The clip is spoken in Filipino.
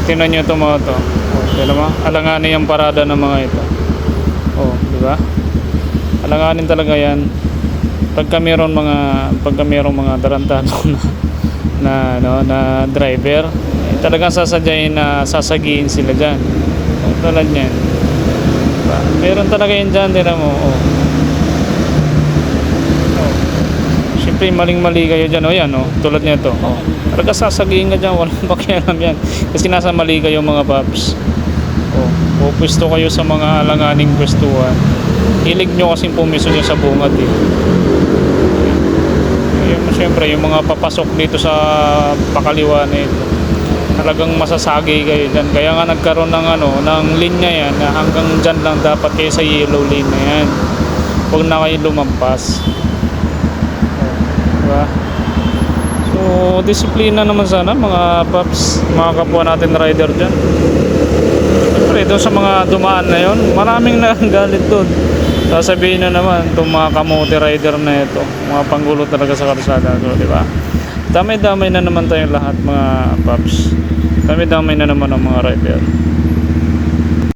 tingnan nyo ito mga to. Oh, tingnan mo, alanganin yung parada ng mga ito. Oh, di ba? Alanganin talaga yan. Pagka mayroong mga tarantado na driver, talagang sasadyain na sasagiin sila dyan. Oh, tulad yan. Diba? Meron talaga yun dyan, tingnan mo. Oh. Oh. Siyempre maling-mali kayo dyan. O yan, oh. Tulad nito. Oh. Talaga sasagiin ka dyan, walang pakialam yan. Kasi nasa mali kayo mga paps. Oh. O pwesto kayo sa mga alanganing pwestuhan. Hilig nyo kasing pumiso dyan sa bungad eh. Siyempre yung mga papasok dito sa pakaliwa na ito, talagang masasagi kayo dyan. Kaya nga nagkaroon ng linya yan na hanggang dyan lang dapat kayo sa yellow lane na yan. Huwag na kayo lumampas. Diba? So disiplina naman sana mga paps, mga kapwa natin rider dyan. Siyempre doon sa mga dumaan na yon, maraming nagalit doon. Sasabihin na naman itong mga kamote rider na ito, mga panggulo talaga sa kalsada. So, di ba? Damay-damay na naman tayong lahat mga paps. Damay-damay na naman ang mga rider.